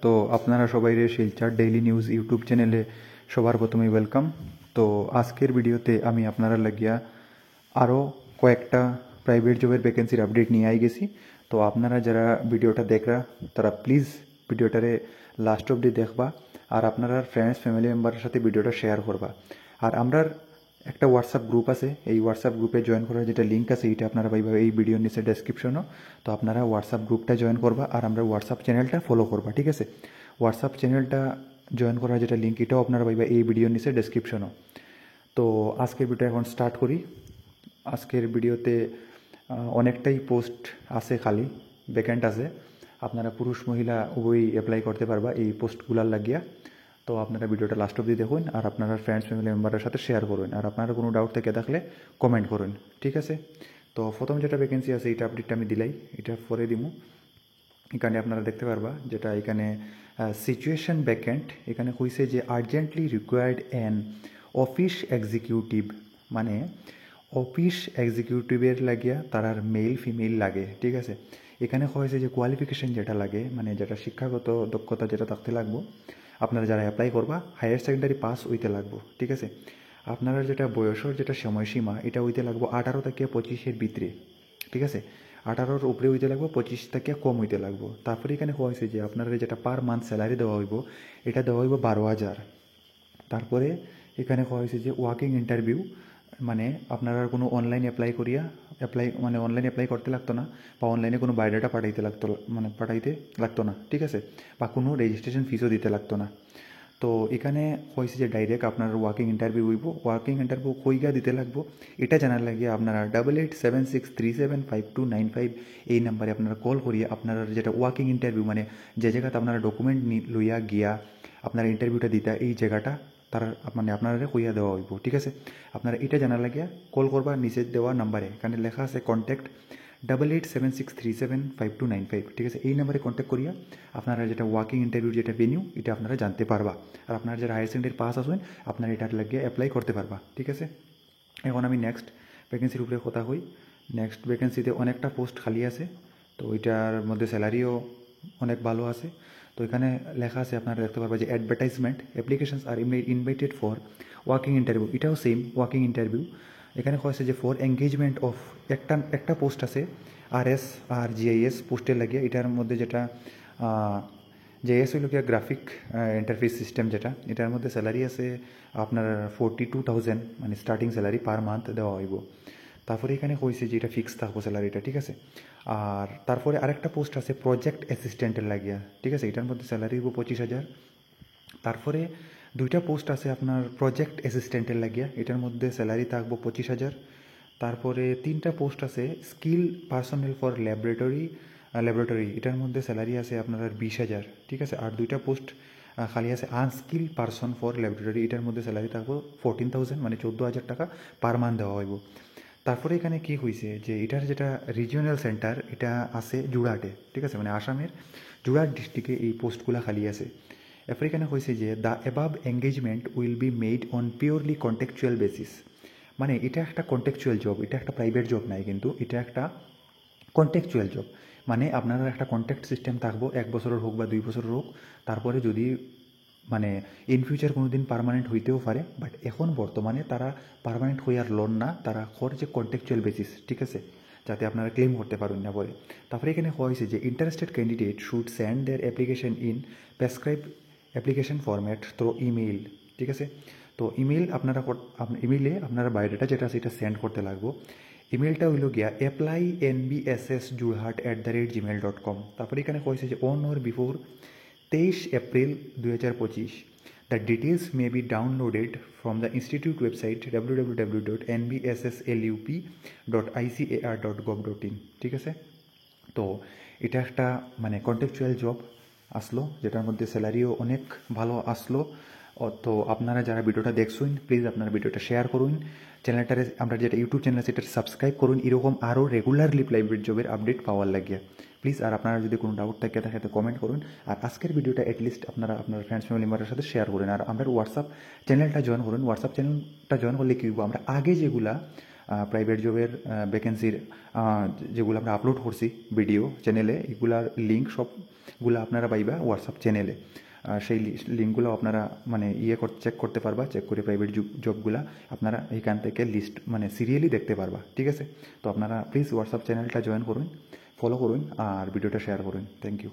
তো আপনারা সবাই শিলচর ডেইলি নিউজ ইউটিউব চ্যানেলে সবার প্রথমেই ওয়েলকাম। তো আজকের ভিডিওতে আমি আপনারা লাগিয়া আরও কয়েকটা প্রাইভেট জবের ভ্যাকেন্সির আপডেট নিয়ে আই গেছি। তো আপনারা যারা ভিডিওটা দেখরা তারা প্লিজ ভিডিওটারে লাস্ট অবধি দেখবা আর আপনারা ফ্রেন্ডস ফ্যামিলি মেম্বারের সাথে ভিডিওটা শেয়ার করবা। আর আমরার একটা হোয়াটসঅ্যাপ গ্রুপ আছে, এই হোয়াটসঅ্যাপ গ্রুপে জয়েন করার যেটা লিঙ্ক আছে এইটা আপনারা পাইবা এই ভিডিওর নিচে ডেসক্রিপশনও। তো আপনারা হোয়াটসঅ্যাপ গ্রুপটা জয়েন করবা আর আমরা হোয়াটসঅ্যাপ চ্যানেলটা ফলো করবা, ঠিক আছে? হোয়াটসঅ্যাপ চ্যানেলটা জয়েন করার যেটা লিঙ্ক এটাও আপনারা পাইবা এই ভিডিওর নিচে ডেসক্রিপশনও। তো আজকের ভিডিও এখন স্টার্ট করি। আজকের ভিডিওতে অনেকটাই পোস্ট আছে, খালি ভ্যাকেন্ট আছে। আপনারা পুরুষ মহিলা উভয়ই অ্যাপ্লাই করতে পারবা এই পোস্টগুলার লাগিয়া। তো আপনারা ভিডিওটা লাস্ট অবধি দেখুন আর আপনারা ফ্রেন্ডস ফ্যামিলি মেম্বারের সাথে শেয়ার করুন আর আপনারা কোনো ডাউট থেকে থাকলে কমেন্ট করুন, ঠিক আছে? তো প্রথম যেটা ভ্যাকেন্সি আছে এটা আপডেটটা আমি দিলাই, এটা পরে দিমু। এখানে আপনারা দেখতে পারবা যেটা এখানে সিচুয়েশন ভ্যাকেন্ট, এখানে কইছে যে urgently required an office executive, মানে অফিস এক্সিকিউটিভের লাগিয়া তারার মেল ফিমেল লাগে, ঠিক আছে? এখানে হয়েছে যে কোয়ালিফিকেশন যেটা লাগে, মানে যেটা শিক্ষাগত দক্ষতা যেটা থাকতে লাগবো, আপনারা যারা অ্যাপ্লাই করবা হায়ার সেকেন্ডারি পাস হইতে লাগবো, ঠিক আছে? আপনারা যেটা বয়সের যেটা সময়সীমা এটা হইতে লাগবো 18 থেকে 25-এর ভিতরে, ঠিক আছে? 18-র উপরে হইতে লাগবো, 25 থেকে কম হইতে লাগবো। তারপরে এখানে হয়েছে যে আপনারা যেটা পার মান্থ স্যালারি দেওয়া হইব এটা দেওয়া হইব 12,000। তারপরে এখানে হয়েছে যে ওয়ার্কিং ইন্টারভিউ, মানে আপনারা কোনো অনলাইন মানে অনলাইন অ্যাপ্লাই করতে লাগতো না বা অনলাইনে কোনো বায়োডাটা পাঠাইতে লাগতো না, ঠিক আছে? বা কোনো রেজিস্ট্রেশন ফিসও দিতে লাগতো না। তো এখানে হয়েছে যে ডাইরেক্ট আপনার ওয়ার্কিং ইন্টারভিউ হইব। ওয়ার্কিং ইন্টারভিউ কইগা দিতে লাগবো এটা জানার লাগে আপনারা 8876375295 এই নাম্বারে আপনারা কল করিয়া আপনারা যেটা ওয়ার্কিং ইন্টারভিউ, মানে যে জায়গাতে আপনারা ডকুমেন্ট লইয়া গিয়া আপনারা ইন্টারভিউটা দিতা এই জায়গাটা তারা মানে আপনারা কইয়া দেওয়া হইব, ঠিক আছে? আপনারা এটা জানার লাগিয়া কল করবা নিচে দেওয়া নাম্বারে, এখানে লেখা আছে কন্ট্যাক্ট 8876375295, ঠিক আছে? এই নাম্বারে কন্ট্যাক্ট করিয়া আপনারা যেটা ওয়ার্কিং ইন্টারভিউ যেটা ভেনিউ এটা আপনারা জানতে পারবা। আর আপনারা যারা হায়ার সেকেন্ডারি পাস আসেন আপনারা এটার লাগিয়ে অ্যাপ্লাই করতে পারবা, ঠিক আছে? এখন আমি নেক্সট ভ্যাকেন্সির উপরে কথা হই। নেক্সট ভ্যাকেন্সিতে অনেকটা পোস্ট খালি আছে, তো ওইটার মধ্যে স্যালারিও অনেক ভালো আছে। তো এখানে লেখা আছে আপনারা দেখতে পারবা যে advertisement applications are invited for working interview, এটাও সেম ওয়ার্কিং ইন্টারভিউ। এখানে হয়েছে যে ফর এঙ্গেজমেন্ট অফ একটা পোস্ট আছে RS আর GIS পোস্টের লাগিয়ে। এটার মধ্যে যেটা JS হইল কি গ্রাফিক ইন্টারফেস সিস্টেম, যেটা এটার মধ্যে স্যালারি আছে আপনার 42,000, মানে স্টার্টিং স্যালারি পার মান্থ দেওয়া হইব। তারপরে এখানে হয়েছে যে এটা ফিক্স থাকবো স্যালারিটা, ঠিক আছে? আর তারপরে আরেকটা পোস্ট আছে প্রজেক্ট অ্যাসিস্ট্যান্টের লাগিয়া, ঠিক আছে? এটার মধ্যে স্যালারি হইব 25,000। তারপরে দুইটা পোস্ট আছে আপনার প্রজেক্ট অ্যাসিস্ট্যান্টের লাগিয়া, এটার মধ্যে স্যালারি থাকবো 25,000। তারপরে তিনটা পোস্ট আছে স্কিল পার্সোনেল ফর ল্যাবরেটরি, এটার মধ্যে স্যালারি আছে আপনার 20,000, ঠিক আছে? আর দুইটা পোস্ট খালি আছে আনস্কিল পার্সন ফর ল্যাবরেটরি, এটার মধ্যে স্যালারি থাকবো 14,000, মানে 14,000 টাকা পার মান্থ দেওয়া হইব। তারপরে এখানে কি হয়েছে যে এটার যেটা রিজিওনাল সেন্টার এটা আছে জুড়াটে, ঠিক আছে? মানে আসামের জুড়াট ডিস্ট্রিক্টে এই পোস্টগুলো খালি আছে। এরপর এখানে হয়েছে যে the above engagement will be made on purely contractual basis, মানে এটা একটা কন্টেকচুয়াল জব, এটা একটা প্রাইভেট জব নাই, কিন্তু এটা একটা কন্টেকচুয়াল জব। মানে আপনারা একটা কন্ট্যাক্ট সিস্টেম থাকবো 1 বছরের হোক বা 2 বছরের হোক। তারপরে যদি মানে ইন ফিউচার কোনো দিন পার্মানেন্ট হইতেও পারে, বাট এখন বর্তমানে তারা পার্মানেন্ট হইয়ার লোন না, তারা যে কন্টেকচুয়াল বেসিস, ঠিক আছে? যাতে আপনারা ক্লেম করতে পারেন না বলে। তারপরে এখানে হয়েছে যে interested candidate should send their application in prescribe application format through email, ঠিক আছে? তো ইমেইলে আপনারা বায়োডাটা যেটা আছে এটা সেন্ড করতে লাগবো। ইমেলটা হইল গিয়া apply@nbssjurhat@gmail.com। তারপরে এখানে কয়েছে যে on or before 23 April 2025 the details may be downloaded from the institute website www.nbsslup.icar.gov.in, ঠিক আছে? তো এটা একটা মানে কন্টেকচুয়াল জব আসলো, যেটার মধ্যে স্যালারিও অনেক ভালো আসলো। তো আপনারা যারা ভিডিওটা দেখছেন প্লিজ আপনারা ভিডিওটা শেয়ার করুন, চ্যানেলটারে আমরা যেটা ইউটিউব চ্যানেল আছে সেটা সাবস্ক্রাইব করুন এরকম আরও রেগুলারলি প্রাইভেট জবের আপডেট পাওয়ার লাগিয়ে প্লিজ। আর আপনারা যদি কোনো ডাউট থাকে তো কমেন্ট করুন। আর আজকের ভিডিওটা অ্যাটলিস্ট আপনারা আপনার ফ্রেন্ডস ফ্যামিলি মেম্বারের সাথে শেয়ার করুন। আর আমরা হোয়াটসঅ্যাপ চ্যানেলটা জয়েন করুন। হোয়াটসঅ্যাপ চ্যানেলটা জয়েন করলে কী হইব, আমরা আগে যেগুলা প্রাইভেট জবের ভ্যাকেন্সির যেগুলো আমরা আপলোড করছি ভিডিও চ্যানেলে, এগুলার লিঙ্ক সবগুলো আপনারা পাইবা হোয়াটসঅ্যাপ চ্যানেলে। সেই লিঙ্কগুলো আপনারা মানে চেক করতে পারবা, চেক করে প্রাইভেট জবগুলা আপনারা এইখান থেকে লিস্ট মানে সিরিয়ালি দেখতে পারবা। ঠিক আছে, তো আপনারা প্লিজ হোয়াটসঅ্যাপ চ্যানেলটা জয়েন করুন, ফলো করুন আর ভিডিওটা শেয়ার করুন। Thank you.